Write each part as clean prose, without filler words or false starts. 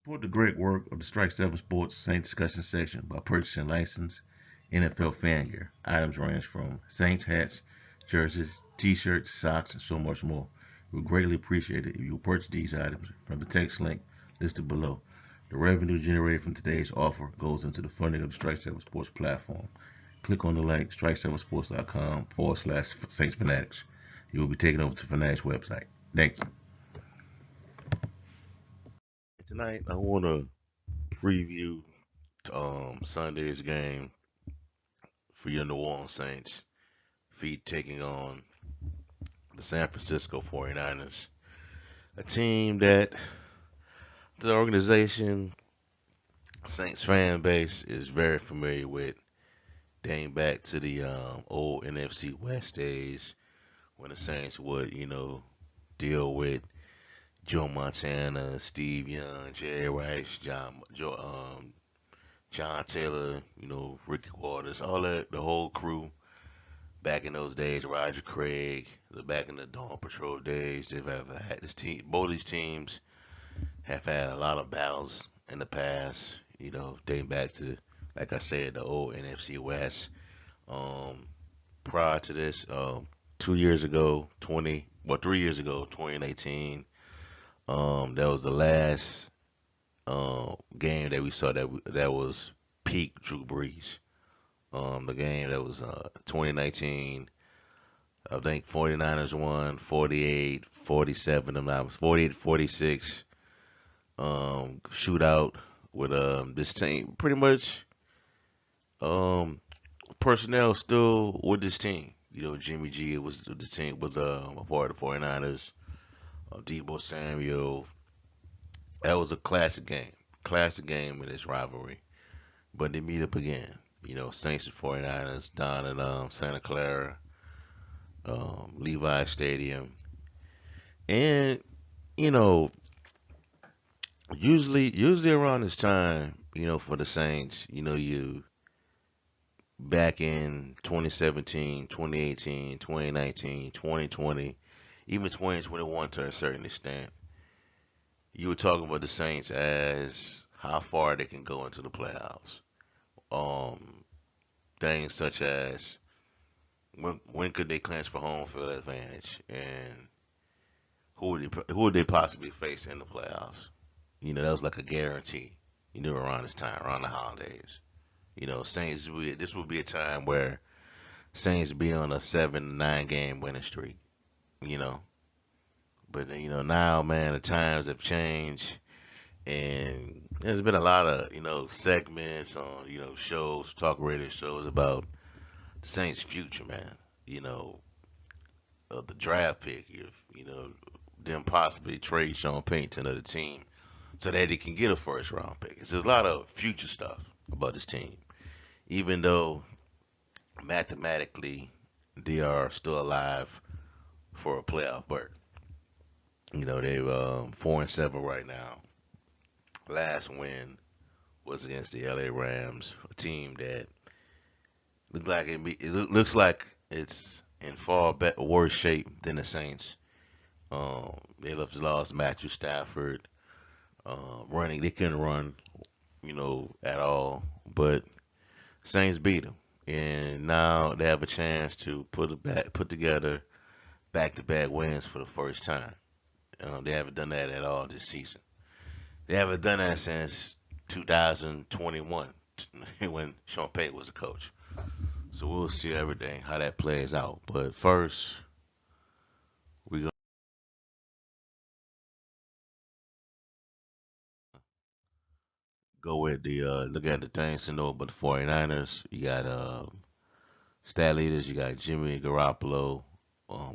Support the great work of the Strike 7 Sports Saints discussion section by purchasing licensed NFL fan gear. Items range from Saints hats, jerseys, t-shirts, socks, and so much more. We would greatly appreciate it if you would purchase these items from the text link listed below. The revenue generated from today's offer goes into the funding of the Strike 7 Sports platform. Click on the link strike7sports.com/Saints Fanatics. You will be taken over to Fanatics website. Thank you. Tonight, I want to preview Sunday's game for your New Orleans Saints, feet taking on the San Francisco 49ers, a team that the organization, Saints fan base, is very familiar with, dating back to the old NFC West days when the Saints would, deal with Joe Montana, Steve Young, Jerry Rice, John Taylor, Ricky Waters, all that, the whole crew back in those days, Roger Craig, back in the Dawn Patrol days. They've ever had this team. Both these teams have had a lot of battles in the past. Dating back to, like I said, the old NFC West. Um, Prior to this, 2 years ago, 3 years ago, 2018. That was the last game that we saw that was peak Drew Brees. The game that was 2019. I think 49ers won 48-47. I was 48-46. Shootout with this team. Pretty much um, personnel still with this team. Jimmy G was the team was a part of the 49ers. Debo Samuel. That was a classic game. Classic game in this rivalry. But they meet up again. Saints and 49ers down in Santa Clara, Levi Stadium. And you know, usually around this time, for the Saints, you back in 2017, 2018, 2019, 2020, even 2021 to a certain extent, you were talking about the Saints as how far they can go into the playoffs. Um, Things such as when could they clinch for home field advantage, and who would they possibly face in the playoffs? That was like a guarantee. Around this time, around the holidays. Saints. This would be a time where Saints be on a 7-9 game winning streak. You know, but now, man, the times have changed, and there's been a lot of segments on shows, talk radio shows about the Saints' future, man. You know, the draft pick, if them possibly trade Sean Payton to the team so that he can get a first round pick. There's a lot of future stuff about this team, even though mathematically they are still alive for a playoff berth. They've 4-7 right now. Last win was against the LA Rams, a team that looks like it's in far worse shape than the Saints. They lost Matthew Stafford. Running, they couldn't run, at all. But Saints beat them, and now they have a chance to put together back-to-back wins for the first time. They haven't done that at all this season. They haven't done that since 2021 when Sean Payton was the coach. So we'll see everything how that plays out. But first, we gonna go with the look at the things to know about the 49ers. You got stat leaders. You got Jimmy Garoppolo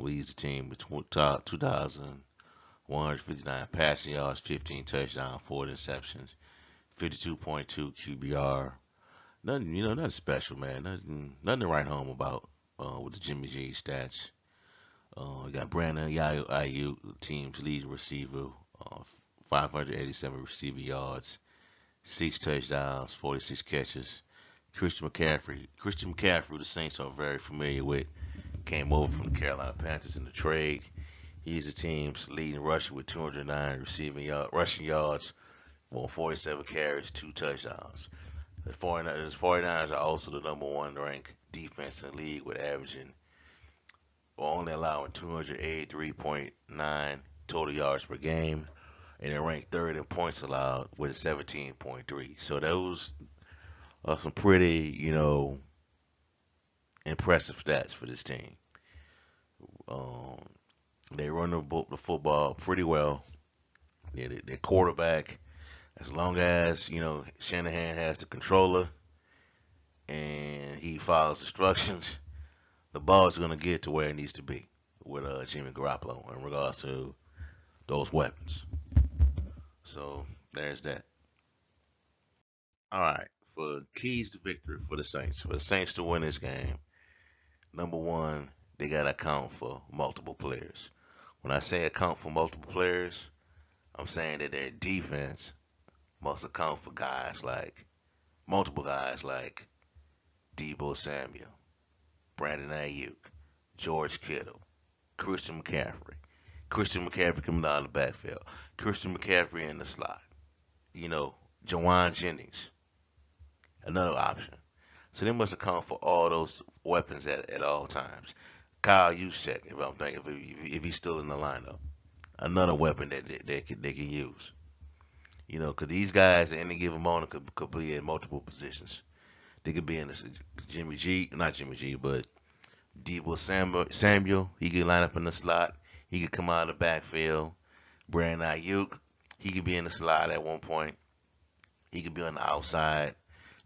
leads the team with top 2,159 passing yards, 15 touchdowns, 4 interceptions, 52.2 QBR. Nothing, nothing special, man. Nothing to write home about with the Jimmy G stats. We got Brandon Ayuk, the team's lead receiver, 587 receiving yards, 6 touchdowns, 46 catches. Christian McCaffrey, the Saints are very familiar with, came over from the Carolina Panthers in the trade. He's the team's leading rusher with 209 rushing yards, on 47 carries, 2 touchdowns. The 49ers are also the number one ranked defense in the league with averaging or only allowing 283.9 total yards per game, and they ranked third in points allowed with 17.3. So those are some pretty, impressive stats for this team. Um, they run the football pretty well. Their quarterback, as long as Shanahan has the controller and he follows instructions, the ball is going to get to where it needs to be with Jimmy Garoppolo in regards to those weapons. So there's that. All right, for keys to victory for the Saints to win this game, number one, they got to account for multiple players. When I say account for multiple players, I'm saying that their defense must account for multiple guys like Debo Samuel, Brandon Ayuk, George Kittle, Christian McCaffrey. Christian McCaffrey coming out of the backfield. Christian McCaffrey in the slot. You know, Jawan Jennings, another option. So they must account for all those weapons at all times. Kyle Juszczyk, if I'm thinking if he's still in the lineup, another weapon that they can use. Because these guys at any given moment could be in multiple positions. They could be in this Jimmy G, not Jimmy G, but Samuel. He could line up in the slot. He could come out of the backfield. Brandon Ayuk, he could be in the slot at one point. He could be on the outside.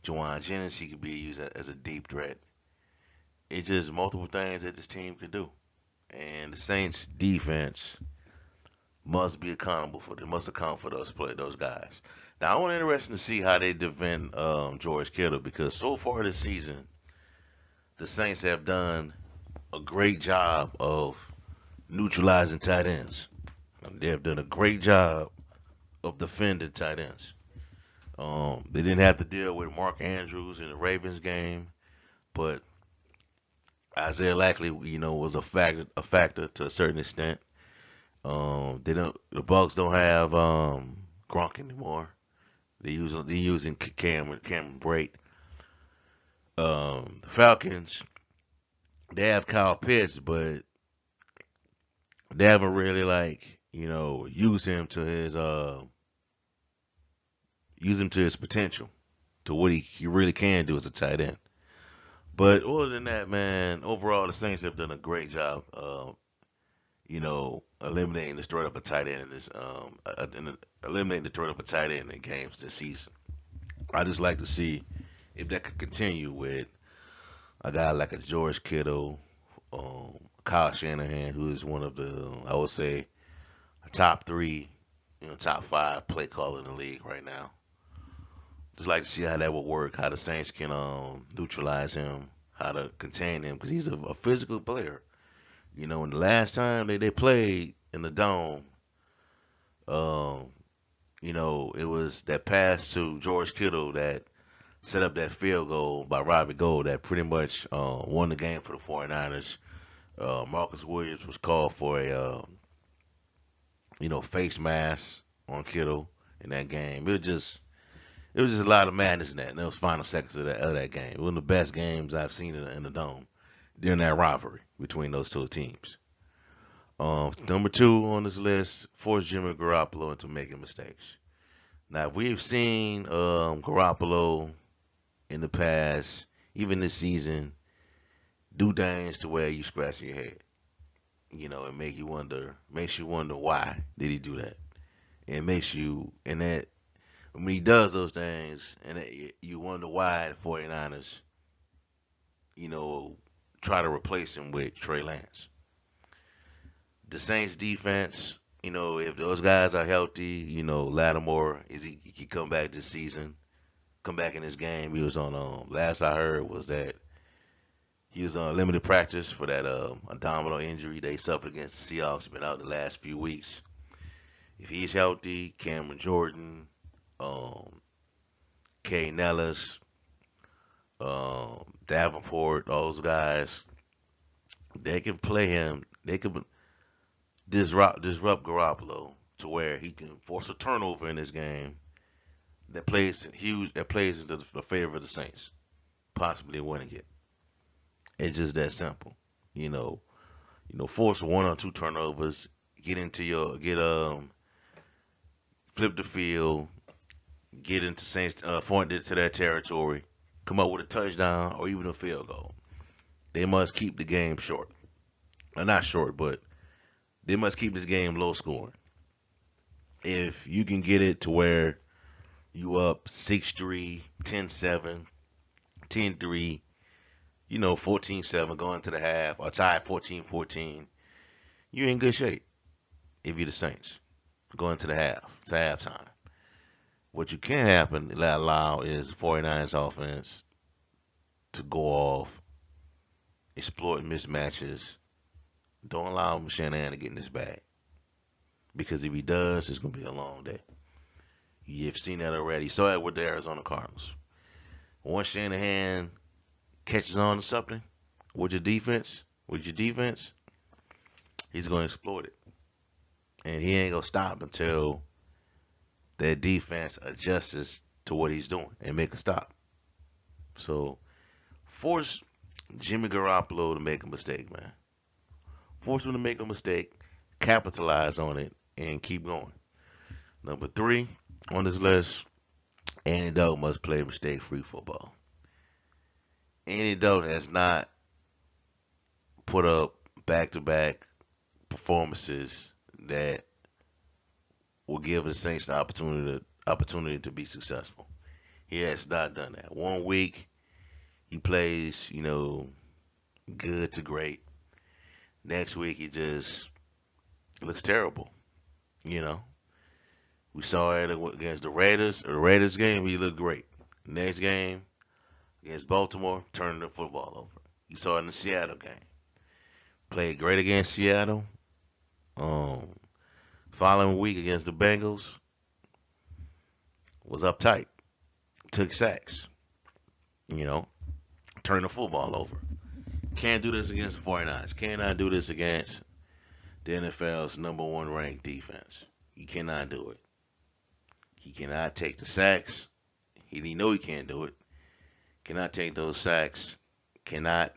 Jawan Jennings, he could be used as a deep threat. It's just multiple things that this team could do. And the Saints defense must be accountable for them, must account for those guys. Now I want interested to see how they defend George Kittle because so far this season the Saints have done a great job of neutralizing tight ends. They have done a great job of defending tight ends. They didn't have to deal with Mark Andrews in the Ravens game, but Isaiah Likely, was a factor to a certain extent. The Bucks don't have Gronk anymore. They're using Cameron Brate. The Falcons, they have Kyle Pitts, but they haven't really use him to his potential, to what he really can do as a tight end. But other than that, man, overall the Saints have done a great job. Eliminating the threat of a tight end eliminating the threat of a tight end in games this season. I just like to see if that could continue with a guy like a George Kittle, Kyle Shanahan, who is one of the, I would say, top three, top five play caller in the league right now. Just like to see how that would work, how the Saints can neutralize him, how to contain him, because he's a physical player. And the last time they played in the dome, um, it was that pass to George Kittle that set up that field goal by Robbie Gould that pretty much won the game for the 49ers. Marcus Williams was called for a face mask on Kittle in that game. It was just a lot of madness in that. And those final seconds of that game. It was one of the best games I've seen in the dome during that rivalry between those two teams. Number two on this list, force Jimmy Garoppolo into making mistakes. Now, we've seen Garoppolo in the past, even this season, do things to where you scratch your head. And makes you wonder why did he do that? And that when he does those things, and you wonder why the 49ers, you know, try to replace him with Trey Lance. The Saints defense, if those guys are healthy, Lattimore he can come back this season, come back in this game. He was on last I heard was that he was on limited practice for that abdominal injury they suffered against the Seahawks. Been out the last few weeks. If he's healthy, Cameron Jordan, um, Kay Nellis, Davenport, all those guys, they can play him. They can disrupt Garoppolo to where he can force a turnover in this game that plays into the favor of the Saints, possibly winning it. It's just that simple. You know, force one or two turnovers, flip the field, get into Saints point into their territory, come up with a touchdown or even a field goal. They must keep the game short. Not short, but they must keep this game low scoring. If you can get it to where you up 6-3, 10-7, 10-3, 14-7 going to the half, or tied 14-14, you in good shape if you're the Saints going to halftime. What you can happen allow is the 49ers offense to go off, exploit mismatches. Don't allow Shanahan to get in his bag. Because if he does, it's going to be a long day. You've seen that already. You saw it with the Arizona Cardinals. Once Shanahan catches on to something with your defense, he's going to exploit it. And he ain't going to stop until that defense adjusts to what he's doing and make a stop. So force Jimmy Garoppolo to make a mistake, man. Force him to make a mistake, capitalize on it, and keep going. Number 3 on this list, Andy Dalton must play mistake-free football. Andy Dalton has not put up back-to-back performances that will give the Saints the opportunity to be successful. He has not done that. One week he plays, good to great. Next week he just looks terrible. You know, we saw it against the Raiders. The Raiders game, he looked great. Next game against Baltimore, turning the football over. You saw it in the Seattle game. Played great against Seattle. Um, Following week against the Bengals, was uptight. Took sacks. You know, turned the football over. Can't do this against the 49ers. Cannot do this against the NFL's number one ranked defense. You cannot do it. He cannot take the sacks. He know he can't do it. Cannot take those sacks. Cannot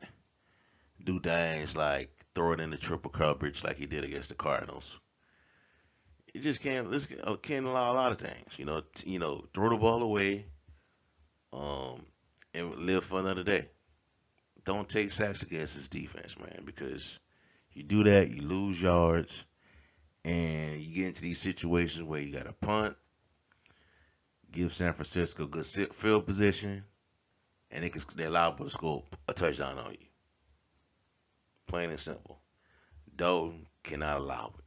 do things like throw it into triple coverage like he did against the Cardinals. He just can't. This can't allow a lot of things. Throw the ball away, um, and live for another day. Don't take sacks against his defense, man, because you do that, you lose yards, and you get into these situations where you got to punt, give San Francisco good field position, and they're liable to score a touchdown on you. Plain and simple. Dalton cannot allow it.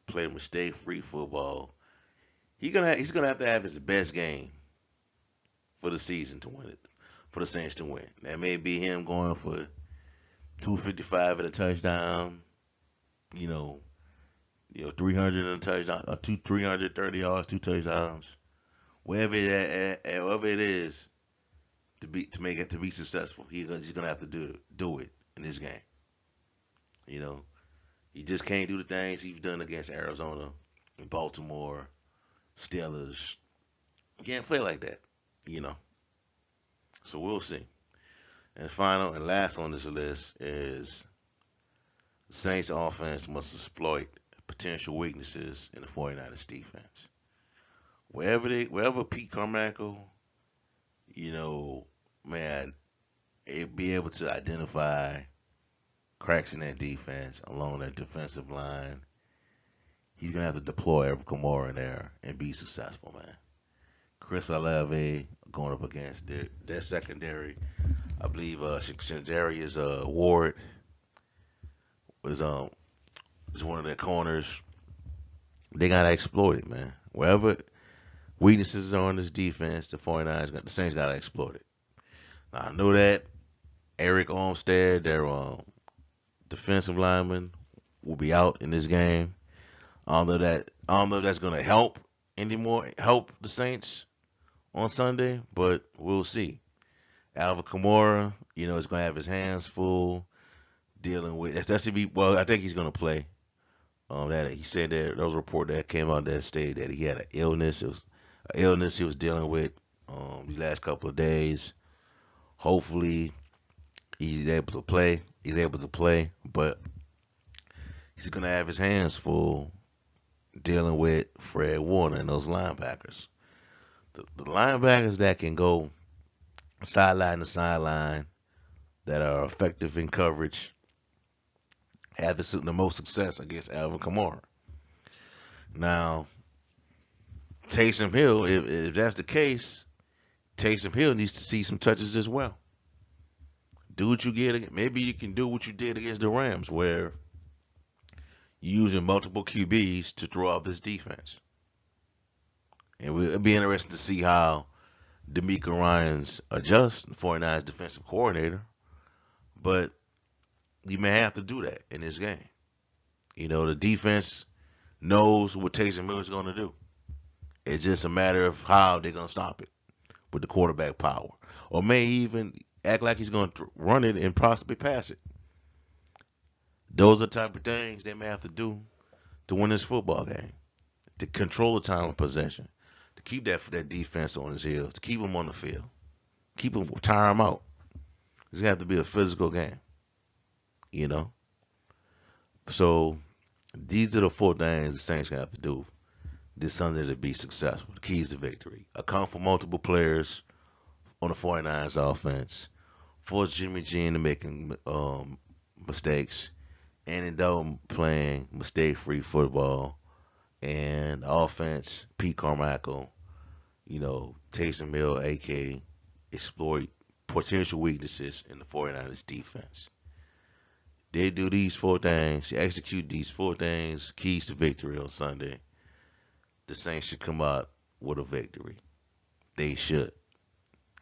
Play mistake-free football. He's gonna have to have his best game for the season to win it, for the Saints to win. That may be him going for 255 and a touchdown. You know, 300 and a touchdown, or 330 yards, 2 touchdowns. Wherever it is to be successful, he's gonna have to do it in this game. You know, he just can't do the things he's done against Arizona, Baltimore, Steelers. He can't play like that. You know, so we'll see. And final and last on this list is the Saints offense must exploit potential weaknesses in the 49ers defense. Wherever Pete Carmichael, you know, man, it be able to identify cracks in that defense along that defensive line. He's gonna have to deploy Eric Kamara in there and be successful, man. Chris Olave going up against their secondary. I believe Shadarius Ward is one of their corners. They gotta exploit it, man. Wherever weaknesses are on this defense, the Saints gotta exploit it. Now, I know that Eric Armstead, their defensive lineman, will be out in this game. I don't know if that's gonna help the Saints on Sunday, but we'll see. Alvin Kamara, is gonna have his hands full dealing with. That's if he. Well, I think he's gonna play. That he said that there was a report that came out that stated that he had an illness. It was illness he was dealing with these last couple of days. Hopefully, he's able to play. He's able to play, but he's gonna have his hands full dealing with Fred Warner and those linebackers. The linebackers that can go sideline to sideline, that are effective in coverage, have the most success against Alvin Kamara. Now, Taysom Hill, if that's the case, Taysom Hill needs to see some touches as well. Do what you get. Maybe you can do what you did against the Rams, where you're using multiple QBs to throw off this defense. And it'll be interesting to see how D'Amico Ryans adjusts, the 49ers defensive coordinator. But you may have to do that in this game. The defense knows what Taysom Hill is going to do. It's just a matter of how they're going to stop it with the quarterback power. Or may even act like he's going to run it and possibly pass it. Those are the type of things they may have to do to win this football game. To control the time of possession. To keep that defense on his heels. To keep them on the field. Tire them out. It's going to have to be a physical game. So these are the four things the Saints going to have to do this Sunday to be successful. The keys to victory. Account for multiple players on the 49ers offense. Force Jimmy G into making mistakes. And in playing mistake-free football. And offense, Pete Carmichael, Taysom Hill, AK, exploit potential weaknesses in the 49ers defense. They do these four things, execute these four things, keys to victory on Sunday. The Saints should come out with a victory. They should.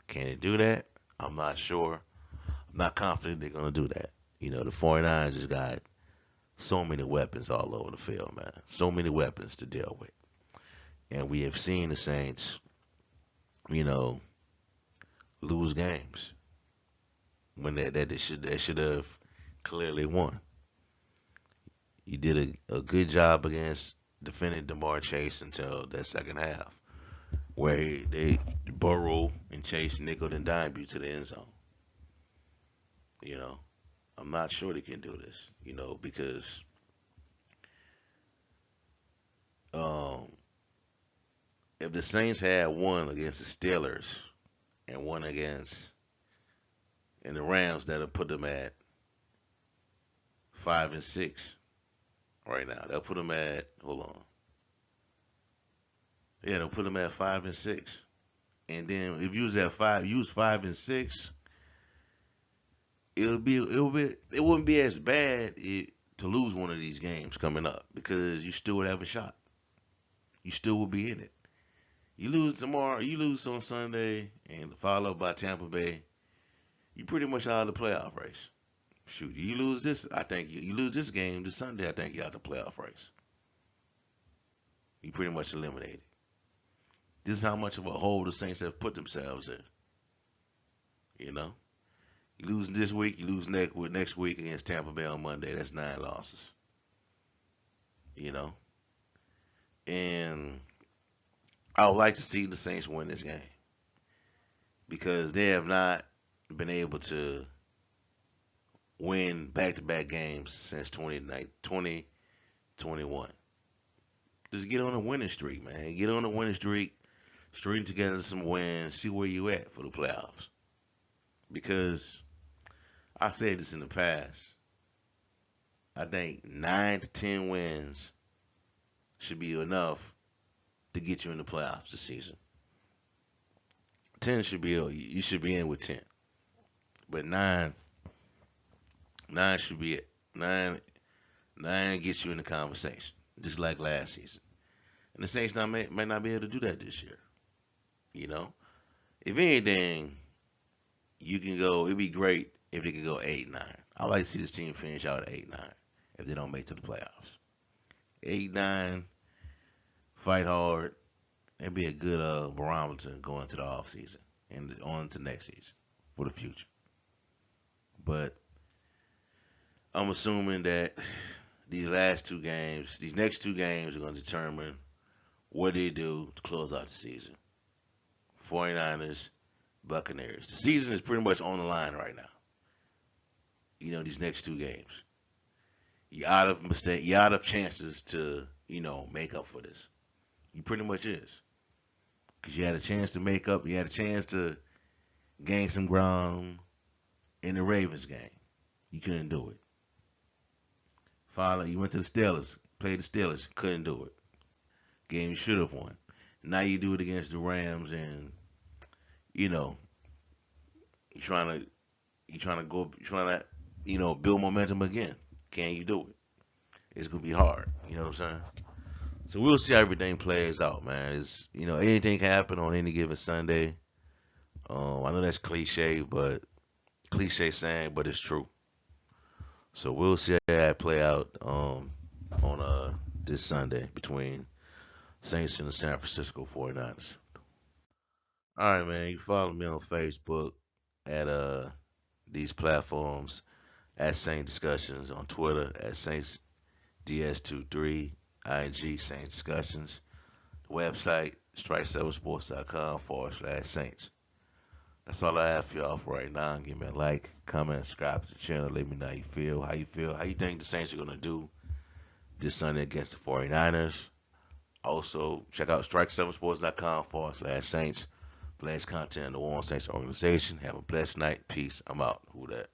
Can they do that? I'm not sure. I'm not confident they're going to do that. The 49ers just got so many weapons all over the field, man. So many weapons to deal with. And we have seen the Saints, lose games when they should have clearly won. You did a good job against defending DeMar Chase until that second half, where they Burrow and Chase nickel and dime you to the end zone. You know, I'm not sure they can do this. Because um, if the Saints had one against the Steelers and one against and the Rams, that'll put them at 5-6 right now. They'll put them at hold on. Yeah, they'll put them at 5-6. And then if you was at five, you was 5-6. It wouldn't be as bad to lose one of these games coming up because you still would have a shot. You still would be in it. You lose tomorrow, you lose on Sunday, and followed by Tampa Bay. You pretty much out of the playoff race. Shoot, you lose this. I think you lose this game this Sunday. I think you're out of the playoff race. You pretty much eliminated. This is how much of a hole the Saints have put themselves in. You know, you lose this week, you lose next week against Tampa Bay on Monday. That's 9 losses. You know, and I would like to see the Saints win this game because they have not been able to win back-to-back games since 2021. Just get on a winning streak, man. Get on a winning streak, string together some wins, see where you at for the playoffs. Because I said this in the past. I think 9 to 10 wins should be enough to get you in the playoffs this season. 10 should be you should be in with 10. But 9 should be it. 9 gets you in the conversation, just like last season. And the Saints may not be able to do that this year. You know, if anything, you can go. It'd be great if they could go 8-9. I like to see this team finish out at 8-9 if they don't make it to the playoffs. 8-9, fight hard. It'd be a good barometer going into the off season and on to next season for the future. But I'm assuming that these next two games, are going to determine What did he do to close out the season? 49ers, Buccaneers. The season is pretty much on the line right now. These next two games. You're out of mistake. You're out of chances to, make up for this. You pretty much is. Because you had a chance to make up. You had a chance to gain some ground in the Ravens game. You couldn't do it. Finally, you went to the Steelers, played the Steelers, couldn't do it. Game you should have won. Now you do it against the Rams, and you know you're trying to build momentum again. Can you do it? It's gonna be hard. You know what I'm saying? So we'll see how everything plays out, man. Anything can happen on any given Sunday. I know that's cliche saying, but it's true. So we'll see how that play out on this Sunday between Saints and the San Francisco 49ers. All right, man. You can follow me on Facebook at these platforms at Saint Discussions, on Twitter at Saints DS23, IG Saints Discussions, the website strike7sports.com/Saints. That's all I have for y'all for right now. Give me a like, comment, subscribe to the channel. Let me know how you feel. How you think the Saints are gonna do this Sunday against the 49ers. Also, check out strike7sports.com/Saints. Latest content in the Warren Saints organization. Have a blessed night. Peace. I'm out. Who that?